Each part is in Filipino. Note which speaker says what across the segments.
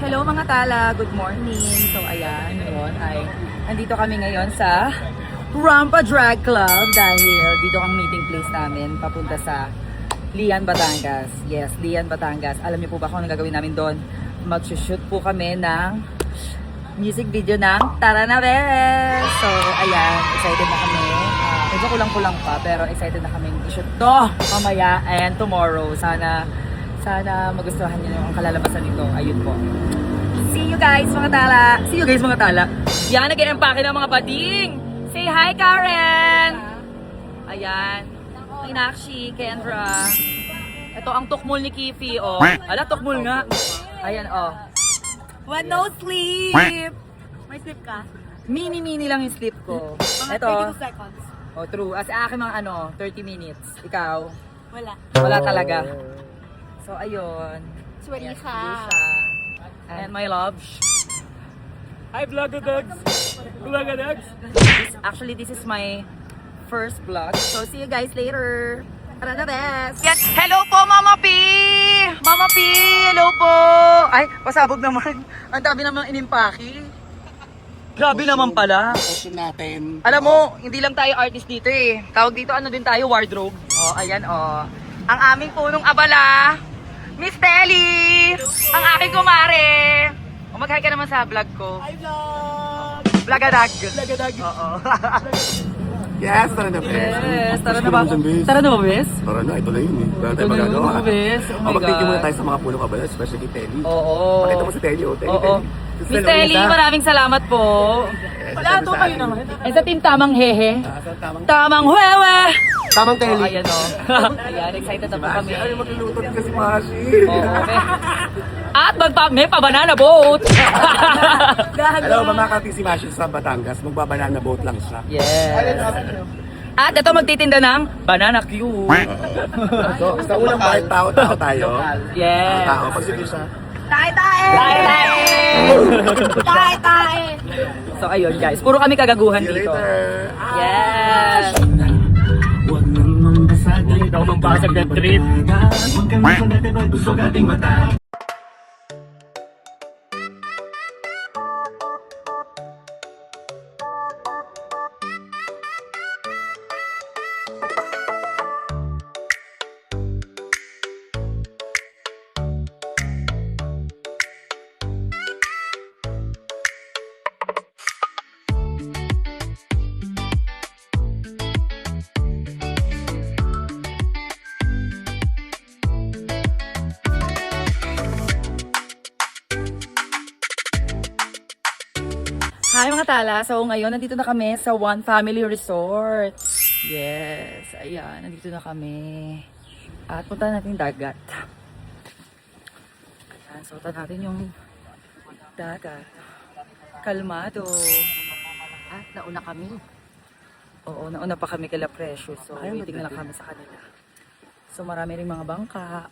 Speaker 1: Hello mga tala, good morning. So ayan, ngayon ay andito kami ngayon sa Rampa Drag Club dahil dito ang meeting place namin papunta sa Lian, Batangas. Yes, Lian, Batangas. Alam niyo po ba kung ano gagawin namin doon? Mag-shoot po kami ng music video ng Tara na Bes! So ayan, excited na kami. Medyo kulang-kulang pa pero excited na kami i-shoot to mamaya and tomorrow. Sana magustuhan niyo ang kalalabasan nito. Ayun po. See you guys mga tala. See you guys mga tala. Yan, nag-e-empake ng mga bading. Say hi Karen. Ayan. Inakshi, Kendra. Ito ang tukmul ni Kifi. Oh. Ala, tukmul nga. Ayan, oh.
Speaker 2: One no sleep. May sleep ka?
Speaker 1: Mini lang yung sleep ko.
Speaker 2: Mga
Speaker 1: Ito.
Speaker 2: 32 seconds.
Speaker 1: Oh, true. As akin mga 30 minutes. Ikaw?
Speaker 2: Wala.
Speaker 1: Wala talaga. So, ayun.
Speaker 2: Sweaty
Speaker 1: Yes,
Speaker 2: ka.
Speaker 1: Lucia. And my love.
Speaker 3: Hi, Vlogadags! Vlogadags!
Speaker 1: Actually, this is my first vlog. So, see you guys later. Tara na, best! Yan. Hello po, Mama P! Mama P! Hello po! Ay, pasabog naman. Ang dami naman inimpaki. Grabe naman pala.
Speaker 4: Question natin.
Speaker 1: Alam mo, hindi lang tayo artist dito eh. Tawag dito, ano din tayo, wardrobe. Oh, ayan, oh. Ang aming punong abala, Miss Telly! Ang aking kumare! O, mag-hi ka naman sa vlog ko.
Speaker 2: Hi vlog!
Speaker 1: Vlogadag!
Speaker 2: Vlogadag.
Speaker 1: Oo.
Speaker 4: Yes, tara na, Bes.
Speaker 1: Yes, tara na ba?
Speaker 4: Gusto mo dyan, Bes?
Speaker 1: Tara na ba, Bes?
Speaker 4: Tara na, ito na yun eh. Wala
Speaker 1: Ito
Speaker 4: tayong
Speaker 1: na yun,
Speaker 4: magagawa.
Speaker 1: Bes. Oh my
Speaker 4: Mag-thank you muna
Speaker 1: God.
Speaker 4: tayo sa mga punong abala, especially kay Telly.
Speaker 1: Oo.
Speaker 4: Pakita mo si Telly, oh. Telly,
Speaker 1: Oo.
Speaker 4: Telly.
Speaker 1: Miss Telly, maraming salamat po.
Speaker 2: Wala, to kayo naman.
Speaker 1: Ay, sa team Tamang Hehe.
Speaker 4: Tamang
Speaker 1: Tamang Huewe!
Speaker 4: Tamang
Speaker 1: Oh,
Speaker 4: Telly.
Speaker 1: ayan o. Ayan, excited na po kami.
Speaker 4: Ay, magluluto din kasi Mashi.
Speaker 1: Oo, okay. At may pa-banana boat!
Speaker 4: Alam mo, mamakati si Mashi sa Batangas, magbabanana boat lang siya.
Speaker 1: Yes. At ito magtitinda ng banana cue.
Speaker 4: So, sa unang bakit tao tayo.
Speaker 1: Yes.
Speaker 4: Tao, pag sige siya.
Speaker 2: Tae-tae!
Speaker 1: Tae-tae!
Speaker 2: Tae-tae!
Speaker 1: So ayun guys, puro kami kagaguhan
Speaker 4: See you
Speaker 1: dito.
Speaker 4: later.
Speaker 1: Yes.
Speaker 3: Hindi daw mambasag na trip.
Speaker 1: Hi mga tala, so ngayon nandito na kami sa One Family Resort. Yes, ayan, nandito na kami. At punta natin yung dagat. Ayan, suotan natin yung dagat. Kalmado. At nauna kami. Oo, nauna pa kami kila Precious. So, waiting na lang kami sa kanila. So, marami rin mga bangka.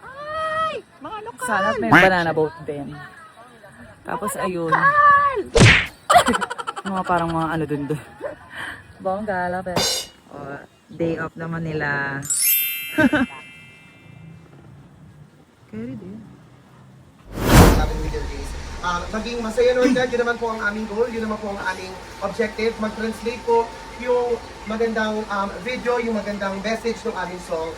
Speaker 1: Ay! Mga lokal! Sana may banana boat din. Tapos, ayun. Mga parang mga ano dun. Bongga, love it. Oh, day off naman nila. Carry din.
Speaker 5: Maging masaya nun dyan, yun naman po ang aming goal, yun naman po ang aming objective. Mag-translate po yung magandang video, yung magandang message ng aming song.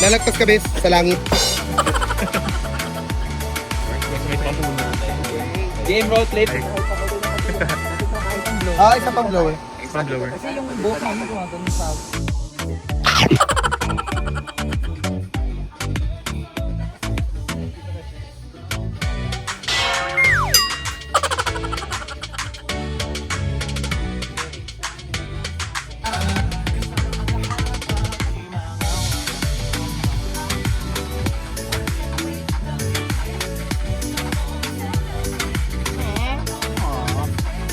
Speaker 5: Lalagpas ka, bes, sa langit.
Speaker 3: Game road flip.
Speaker 5: Isa pang blower.
Speaker 1: Kasi yung buhok namin gumagano sa...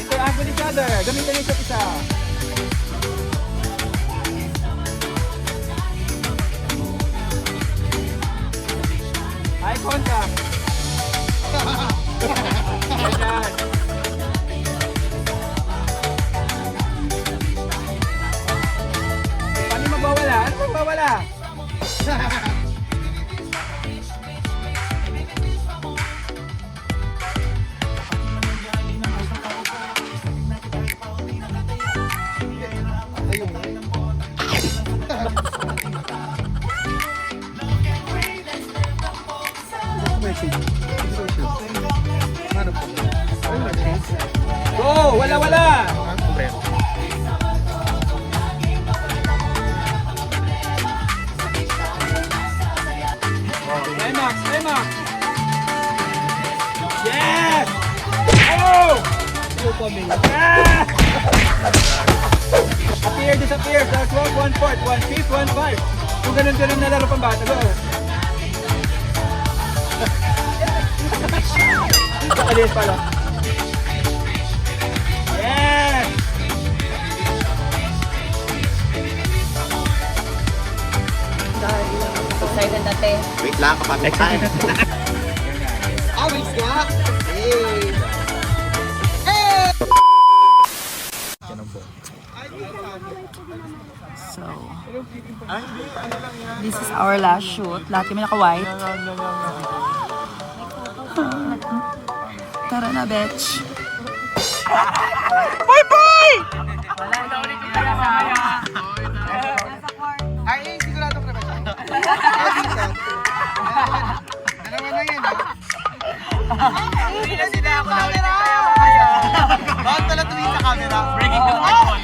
Speaker 3: Interact with each other. Gamitin yung isa't isa. Eye contact. Ayan. Paano magbawala? Ano magbawala? Go! Wala, wala! Emma! Emma! Yes! Oh! Ah! Appear, disappear. That's 1/4, 1/5, 1/5. Kung ganun-ganun na laro pang bata. Go! Kaliit pala. Yes!
Speaker 1: Excited natin.
Speaker 4: Wait lang, kapag tayo.
Speaker 5: Awis nga! Hey!
Speaker 1: So, this is our last shoot. Lahat kami naka-white. Tara na, bitch. Bye-bye!
Speaker 5: Ay, sigurado ko naman siya. Dalawa na yun. Hindi na sila ako na ulit. Bawat pala tumingin sa camera. Breaking the fourth wall.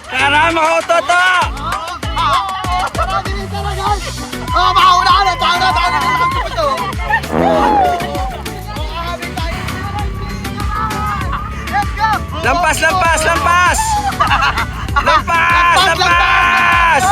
Speaker 3: Tara, makototo!
Speaker 5: Makauna ka na! Tanga na naman ito! Let's go!
Speaker 3: Lampas, lampas, lampas! Lampas, lampas!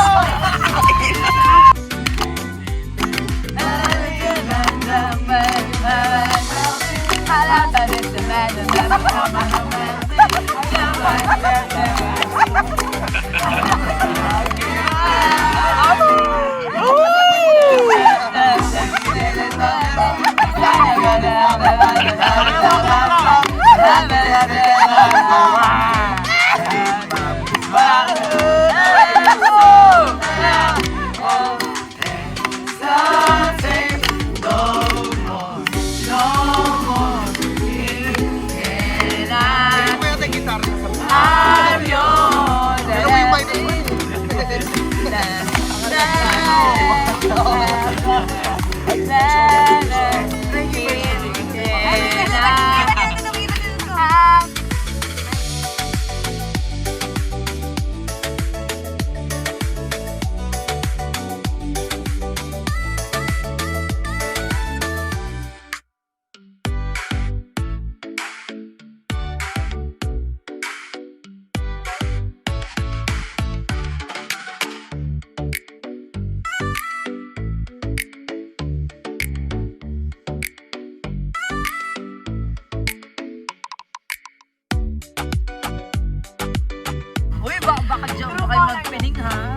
Speaker 1: Baka dyan pa kayo magpining, ha?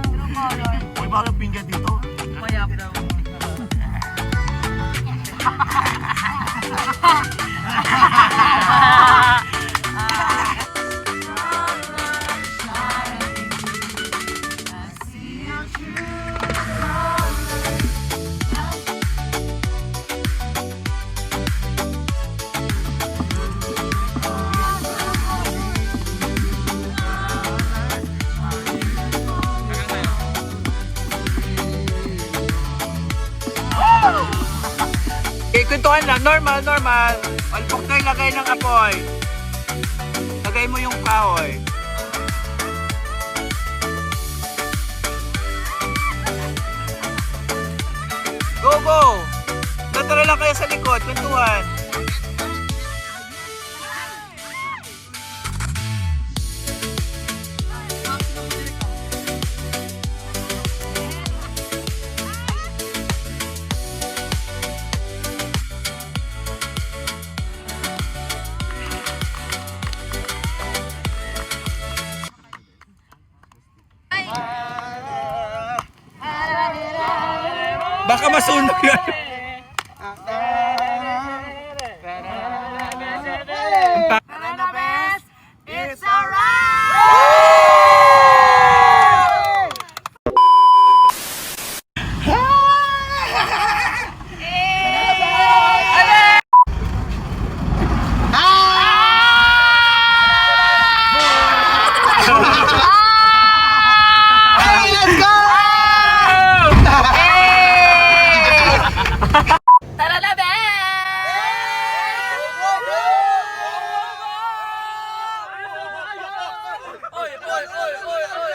Speaker 4: Uy, bakit pinggan dito?
Speaker 1: Mayap daw.
Speaker 3: Dahan-dahan lang. Normal, normal. Huwag tayo lagay ng apoy. Lagay mo yung kahoy. Go, go! Natara lang kayo sa likod. Kwentuhan. Baka masunog yan.
Speaker 2: It's alright! Tara na, Oy, oy, oy, oy, oy!